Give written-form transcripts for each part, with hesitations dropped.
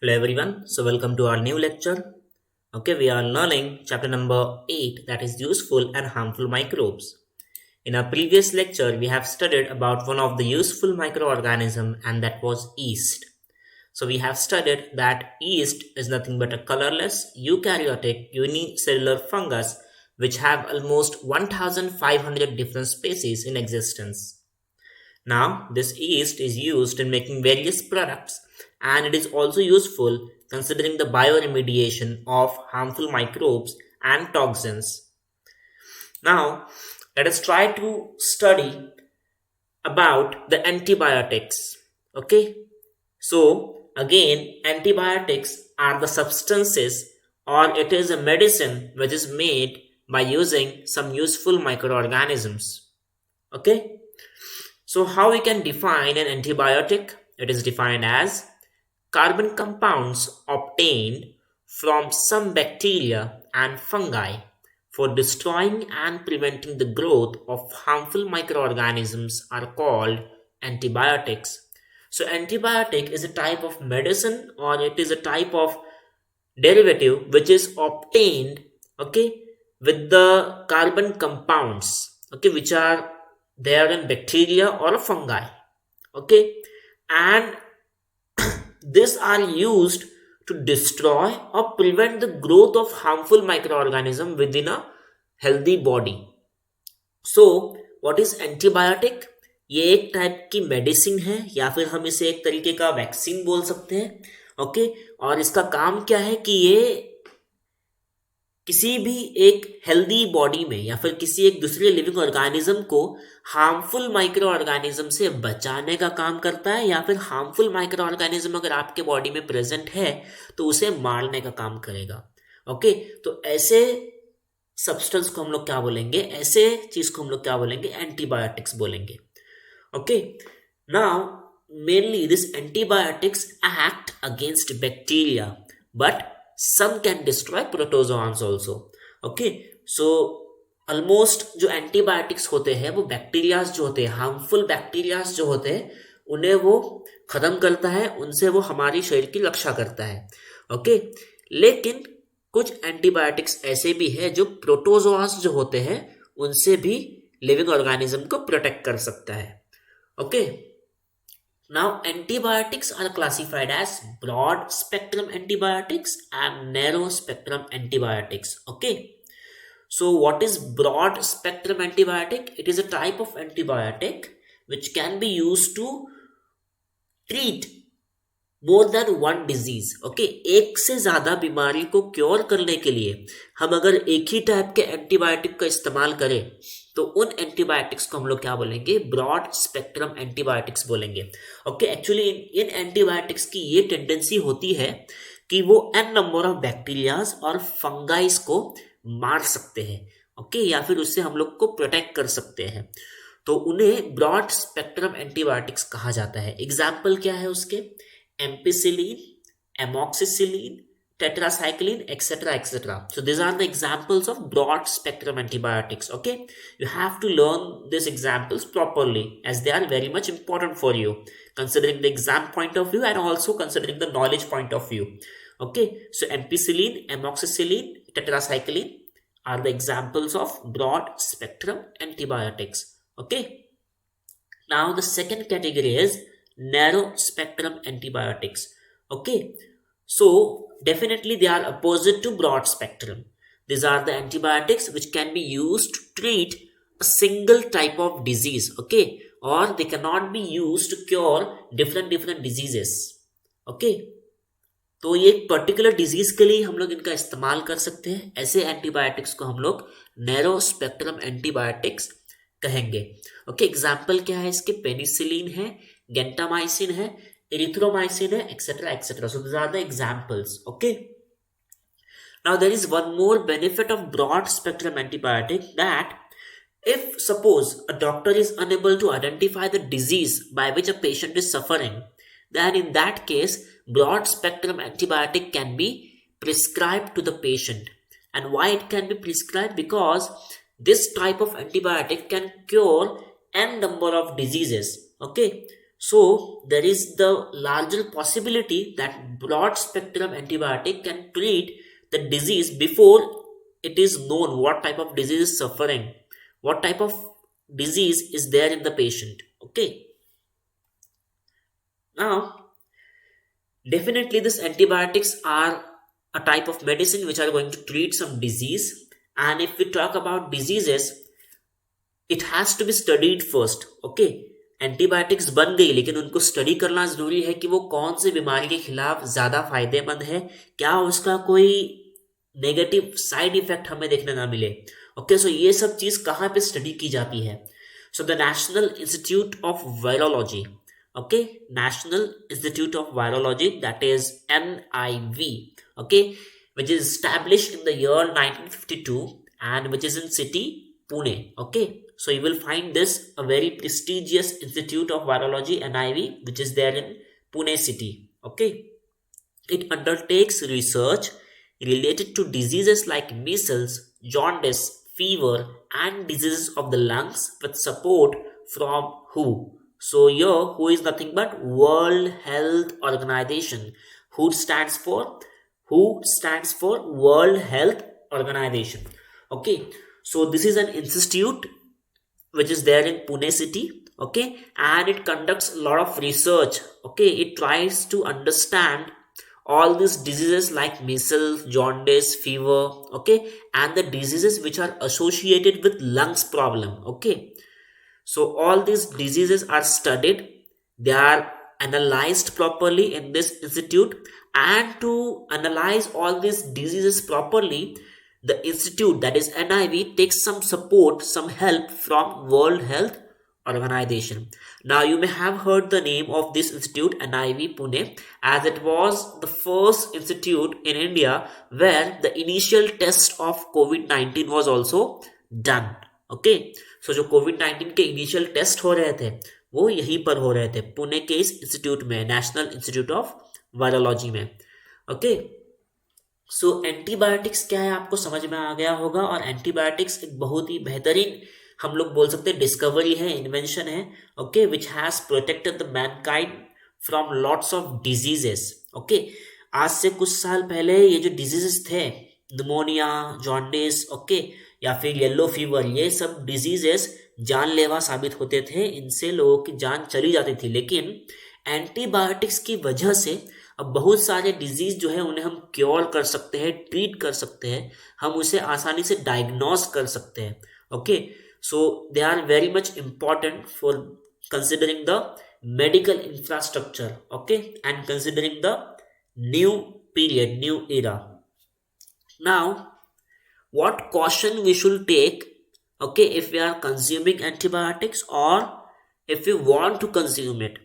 Hello everyone, so welcome to our new lecture. Okay, we are learning chapter number 8, that is useful and harmful microbes. In our previous lecture, we have studied about one of the useful microorganism and that was yeast. So we have studied that yeast is nothing but a colorless eukaryotic unicellular fungus which have almost 1500 different species in existence. Now, this yeast is used in making various products and it is also useful considering the bioremediation of harmful microbes and toxins. Now, let us try to study about the antibiotics. Okay, so again, antibiotics are the substances or it is a medicine which is made by using some useful microorganisms. Okay, so how we can define an antibiotic? It is defined as carbon compounds obtained from some bacteria and fungi for destroying and preventing the growth of harmful microorganisms are called antibiotics. So antibiotic is a type of medicine or it is a type of derivative which is obtained, okay, with the carbon compounds, okay, which are there in bacteria or fungi, okay, and these are used to destroy or prevent the growth of harmful microorganism within a healthy body. So what is antibiotic? ये एक type की medicine है या फिर हम इसे एक तरीके का वैक्सीन बोल सकते हैं. ओके, और इसका काम क्या है कि ये किसी भी एक हेल्दी बॉडी में या फिर किसी एक दूसरे लिविंग ऑर्गेनिज्म को हार्मफुल माइक्रो ऑर्गेनिज्म से बचाने का काम करता है या फिर हार्मफुल माइक्रो ऑर्गेनिज्म अगर आपके बॉडी में प्रेजेंट है तो उसे मारने का काम करेगा. ओके, तो ऐसे सब्सटेंस को हम लोग क्या बोलेंगे, ऐसे चीज को हम लोग क्या बोलेंगे, एंटीबायोटिक्स बोलेंगे. Okay, now mainly this antibiotics act against bacteria but some can destroy protozoans also. Okay, so almost जो एंटीबायोटिक्स होते हैं वो बैक्टीरियाज जो होते हैं, हार्मफुल बैक्टीरियाज जो होते हैं उन्हें वो खत्म करता है, उनसे वो हमारी शरीर की रक्षा करता है. ओके, लेकिन कुछ एंटीबायोटिक्स ऐसे भी है जो प्रोटोजोआस जो होते हैं उनसे भी लिविंग ऑर्गेनिज्म को प्रोटेक्ट कर सकता है. Okay, now, antibiotics are classified as broad spectrum antibiotics and narrow spectrum antibiotics. Okay. So, what is broad spectrum antibiotic? It is a type of antibiotic which can be used to treat more than one disease. Okay, एक से ज्यादा बीमारी को cure करने के लिए हम अगर एक ही टाइप के एंटीबायोटिक का इस्तेमाल करें तो उन एंटीबायोटिक्स को हम लोग क्या बोलेंगे, ब्रॉड स्पेक्ट्रम एंटीबायोटिक्स बोलेंगे. ओके, एक्चुअली इन एंटीबायोटिक्स की ये टेंडेंसी होती है कि वो एन नंबर ऑफ बैक्टीरियाज और फंगाइज को मार सकते हैं. ओके, या फिर उससे हम लोग को प्रोटेक्ट कर सकते हैं, तो उन्हें ब्रॉड स्पेक्ट्रम एंटीबायोटिक्स कहा जाता है. एग्जाम्पल क्या है उसके, ampicillin, amoxicillin, tetracycline, etc., etc. So these are the examples of broad spectrum antibiotics. Okay, you have to learn these examples properly as they are very much important for you, considering the exam point of view and also considering the knowledge point of view. Okay, so ampicillin, amoxicillin, tetracycline are the examples of broad spectrum antibiotics. Okay, now the second category is narrow spectrum antibiotics. Okay, so definitely they are opposite to broad spectrum. These are the antibiotics which can be used to treat a single type of disease. Okay, or they cannot be used to cure different diseases. Okay, तो ये एक particular disease के लिए हम लोग इनका इस्तेमाल कर सकते हैं. ऐसे एंटीबायोटिक्स को हम लोग नैरो स्पेक्ट्रम एंटीबायोटिक्स कहेंगे. ओके, एग्जाम्पल क्या है इसके, पेनिसिलिन है, गेंटामाइसिन है, एरिथ्रोमाइसिन है, etcetera etcetera. So this are the examples. Okay, now there is one more benefit of broad spectrum antibiotic, that if suppose a doctor is unable to identify the disease by which a patient is suffering, then in that case broad spectrum antibiotic can be prescribed to the patient. And why it can be prescribed? Because this type of antibiotic can cure n number of diseases. Okay, So there is the larger possibility that broad spectrum antibiotic can treat the disease before it is known what type of disease is suffering, what type of disease is there in the patient. Okay, now definitely these antibiotics are a type of medicine which are going to treat some disease. And if we talk about diseases, it has to be studied first. Okay, antibiotics बन गई लेकिन उनको study करना जरूरी है कि वो कौन सी बीमारी के खिलाफ ज्यादा फायदेमंद है, क्या उसका कोई नेगेटिव साइड इफेक्ट हमें देखने ना मिले. ओके, सो ये सब चीज कहाँ पे स्टडी की जाती है. So the national institute of virology, okay, national institute of virology, that is NIV, okay, which is established in the year 1952 and which is in city Pune. Okay, so you will find this a very prestigious institute of virology, NIV, which is there in Pune city. Okay, it undertakes research related to diseases like measles, jaundice, fever, and diseases of the lungs with support from WHO. So here WHO is nothing but World Health Organization. WHO stands for World Health Organization. Okay, so this is an institute which is there in Pune city. Okay, and it conducts a lot of research. Okay, it tries to understand all these diseases like measles, jaundice, fever, okay, and the diseases which are associated with lungs problem. Okay, so all these diseases are studied, they are analyzed properly in this institute, and to analyze all these diseases properly, the institute, that is NIV, takes some support, some help from World Health Organization. Now you may have heard the name of this institute, NIV Pune, as it was the first institute in India where the initial test of COVID-19 was also done. Okay, so जो COVID-19 के initial test हो रहे थे वो यहीं पर हो रहे थे, पुणे के इस इंस्टीट्यूट में, नेशनल इंस्टीट्यूट ऑफ वायरोलॉजी में. ओके, सो एंटीबायोटिक्स क्या है आपको समझ में आ गया होगा. और एंटीबायोटिक्स एक बहुत ही बेहतरीन, हम लोग बोल सकते हैं, डिस्कवरी है, इन्वेंशन है. Okay, which has protected the Mankind from lots of diseases. Okay, आज से कुछ साल पहले ये जो डिजीजेस थे, निमोनिया, जॉन्डिस, ओके, या फिर येलो फीवर, ये सब डिजीजेस जानलेवा साबित होते थे, इनसे लोगों की जान चली जाती थी. लेकिन एंटीबायोटिक्स की वजह से अब बहुत सारे डिजीज जो है उन्हें हम क्योर कर सकते हैं, ट्रीट कर सकते हैं, हम उसे आसानी से डायग्नोस कर सकते हैं. Okay, so they are very much important for considering the medical infrastructure. Okay, and considering the new period, new era. Now what caution we should take, okay, if we are consuming antibiotics or if we want to consume it.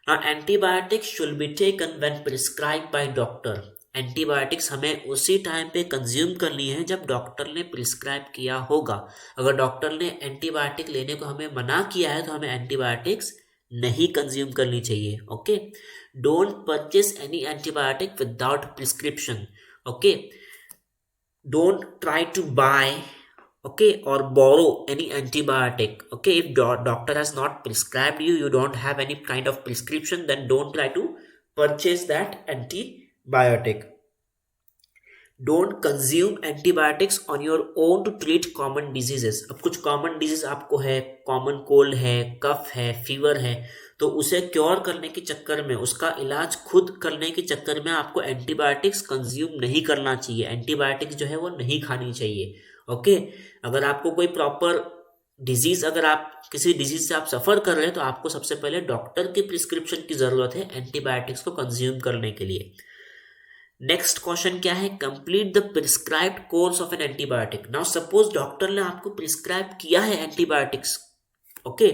Now antibiotics should be taken when prescribed by doctor. Antibiotics हमें उसी time पे consume करनी है जब doctor ने prescribe किया होगा. अगर डॉक्टर ने एंटीबायोटिक लेने को हमें मना किया है तो हमें एंटीबायोटिक्स नहीं कंज्यूम करनी चाहिए. Okay, don't purchase any antibiotic without prescription. Okay, don't try to buy, okay, or borrow any antibiotic. Okay, if doctor has not prescribed you, you don't have any kind of prescription, then don't try to purchase that antibiotic. Don't consume antibiotics on your own to treat common diseases. अब कुछ common disease आपको है, common cold है, कफ है, fever है, तो उसे cure करने के चक्कर में, उसका इलाज खुद करने के चक्कर में आपको एंटीबायोटिक्स कंज्यूम नहीं करना चाहिए. एंटीबायोटिक्स जो है वो नहीं खानी चाहिए. ओके, अगर आपको कोई प्रॉपर डिजीज, अगर आप किसी डिजीज से आप सफर कर रहे हैं तो आपको सबसे पहले डॉक्टर की प्रिस्क्रिप्शन की जरूरत है एंटीबायोटिक्स को कंज्यूम करने के लिए. नेक्स्ट क्वेश्चन क्या है, complete the prescribed course of an antibiotic. Now suppose doctor ने आपको प्रिस्क्राइब किया है एंटीबायोटिक्स. ओके,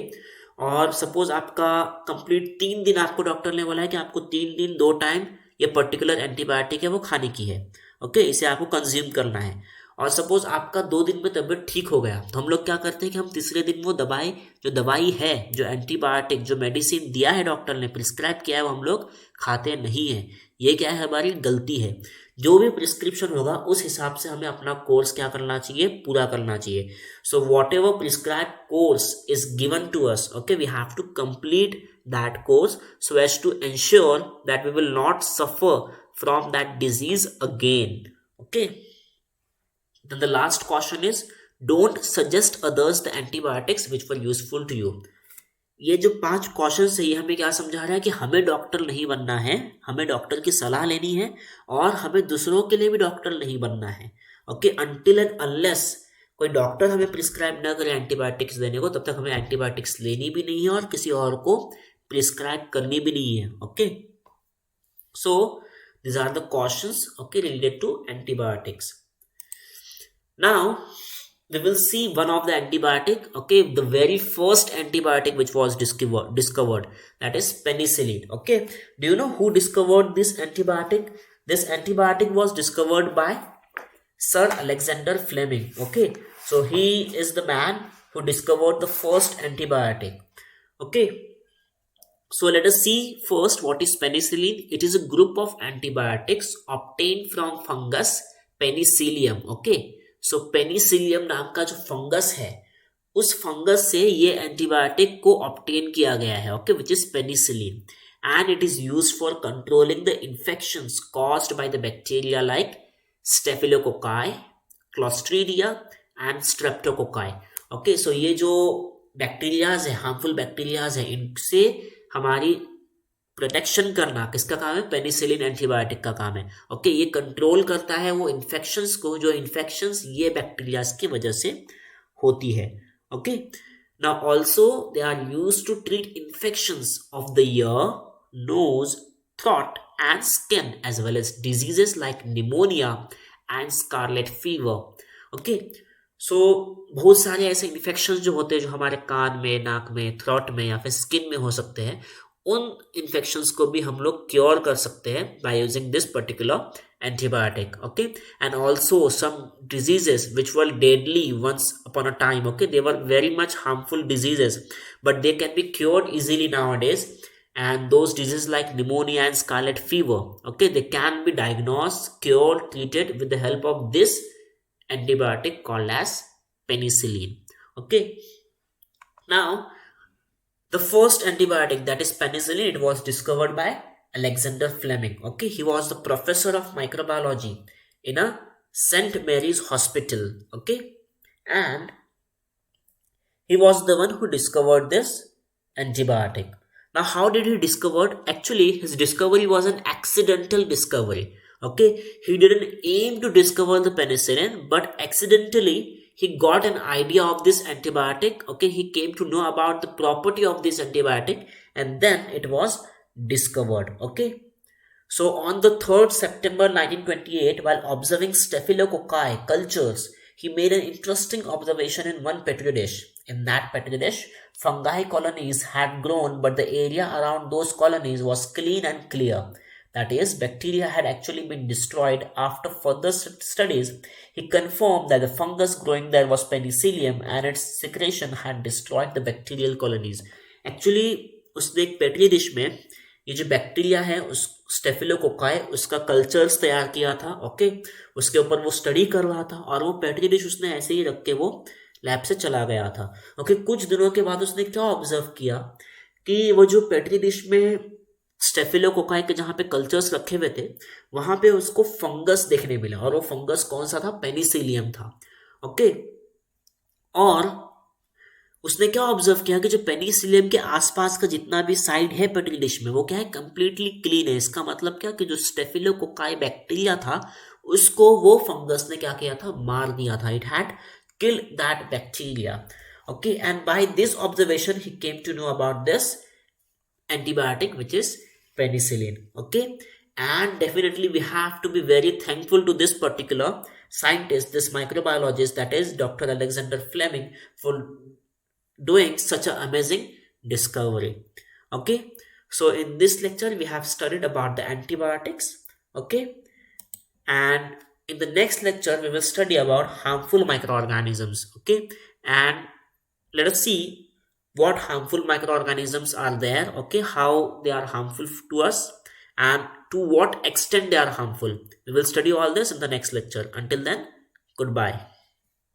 और सपोज आपका कंप्लीट 3 दिन आपको डॉक्टर ने बोला है कि आपको 3 दिन 2 टाइम ये पर्टिकुलर एंटीबायोटिक है वो खाने की है. ओके, इसे आपको कंज्यूम करना है. और सपोज आपका 2 दिन में तबीयत ठीक हो गया तो हम लोग क्या करते हैं कि हम तीसरे दिन वो दवाई है, जो एंटीबायोटिक, जो मेडिसिन दिया है डॉक्टर ने, प्रिस्क्राइब किया है, वो हम लोग खाते नहीं है. ये क्या है, हमारी गलती है. जो भी प्रिस्क्रिप्शन होगा उस हिसाब से हमें अपना कोर्स क्या करना चाहिए, पूरा करना चाहिए. So whatever prescribe course is given to us, okay, we have to complete that course so as to ensure that we will not suffer from that disease again. Okay. Then the last caution is, don't suggest others the antibiotics which were useful to you. ये जो 5 question है ये हमें क्या समझा रहा है कि हमें डॉक्टर नहीं बनना है, हमें डॉक्टर की सलाह लेनी है और हमें दूसरों के लिए भी डॉक्टर नहीं बनना है. ओके, अनटिल एंड अनलेस कोई डॉक्टर हमें प्रिस्क्राइब ना करे एंटीबायोटिक्स देने को, तब तक हमें एंटीबायोटिक्स लेनी भी नहीं है और किसी और को प्रिस्क्राइब करनी भी नहीं है. Okay, so these are the cautions, okay, related to antibiotics. Now we will see one of the antibiotic, okay, the very first antibiotic which was discovered, that is penicillin. Okay, do you know who discovered this antibiotic? This antibiotic was discovered by Sir Alexander Fleming. Okay, so he is the man who discovered the first antibiotic. Okay, so let us see first what is penicillin. It is a group of antibiotics obtained from fungus Penicillium. Okay, so Penicillium नाम का जो fungus है, उस fungus से ये antibiotic को obtain किया गया है. Okay, which is penicillin, and it is used for controlling the infections caused by the bacteria like staphylococci, clostridia and streptococci. Okay, so ये जो बैक्टीरियाज है, हार्मफुल बैक्टीरियाज है, इनसे हमारी प्रोटेक्शन करना किसका काम है? पेनिसिलिन एंटीबायोटिक का काम है. ओके, ये कंट्रोल करता है वो इन्फेक्शंस को, जो इन्फेक्शंस ये बैक्टीरियाज की वजह से होती है. Okay, now also they are used to treat infections of the ear, nose, throat and skin as well as diseases like pneumonia and scarlet fever. Okay, so बहुत सारे ऐसे इन्फेक्शंस जो होते हैं जो हमारे कान में, नाक में, थ्रोट में या फिर स्किन में हो सकते हैं, उन इन्फेक्शंस को भी हम लोग क्योर कर सकते हैं by using this particular antibiotic. Okay, and also some diseases which were deadly once upon a time. Okay, they were very much harmful diseases but they can be cured easily nowadays, and those diseases like pneumonia and scarlet fever, okay, they can be diagnosed, cured, treated with the help of this antibiotic called as penicillin. Okay, now the first antibiotic, that is penicillin, it was discovered by Alexander Fleming. Okay, he was the professor of microbiology in a St. Mary's Hospital. Okay, and he was the one who discovered this antibiotic. Now, how did he discover? Actually, his discovery was an accidental discovery. Okay, he didn't aim to discover the penicillin, but accidentally he got an idea of this antibiotic. Okay, he came to know about the property of this antibiotic, and then it was discovered. Okay, so on the 3rd September 1928, while observing staphylococci cultures, he made an interesting observation in one petri dish. In that petri dish, fungi colonies had grown, but the area around those colonies was clean and clear. That is, bacteria had actually been destroyed. After further studies, he confirmed that the fungus growing there was Penicillium and its secretion had destroyed the bacterial colonies. Actually, उसने एक petri dish में ये जो bacteria है उस स्टेफिलोकोकाई उसका cultures तैयार किया था. ओके, उसके ऊपर वो स्टडी कर रहा था और वो पेट्री डिश उसने ऐसे ही रख के वो लैब से चला गया था. ओके, कुछ दिनों के बाद उसने क्या ऑब्जर्व किया कि वो जो पेट्री डिश में स्टेफिलोकोकाई के जहाँ पे कल्चर्स रखे हुए थे वहाँ पे उसको फंगस देखने मिला, और वो फंगस कौन सा था? पेनिसिलियम था. ओके, और उसने क्या ऑब्जर्व किया कि जो पेनिसिलियम के आसपास का जितना भी साइड है पेट्री डिश में वो क्या है? कंप्लीटली क्लीन है. इसका मतलब क्या कि जो स्टेफिलोकोकाई बैक्टीरिया था उसको वो फंगस ने क्या किया था? मार दिया था. It had kill that bacteria. Okay, and by this observation he came to know about this antibiotic which is penicillin. Okay, and definitely we have to be very thankful to this particular scientist, this microbiologist, that is Dr. Alexander Fleming, for doing such an amazing discovery. Okay, so in this lecture we have studied about the antibiotics. Okay, and in the next lecture we will study about harmful microorganisms. Okay, and let us see what harmful microorganisms are there. Okay, how they are harmful to us and to what extent they are harmful. We will study all this in the next lecture. Until then, goodbye.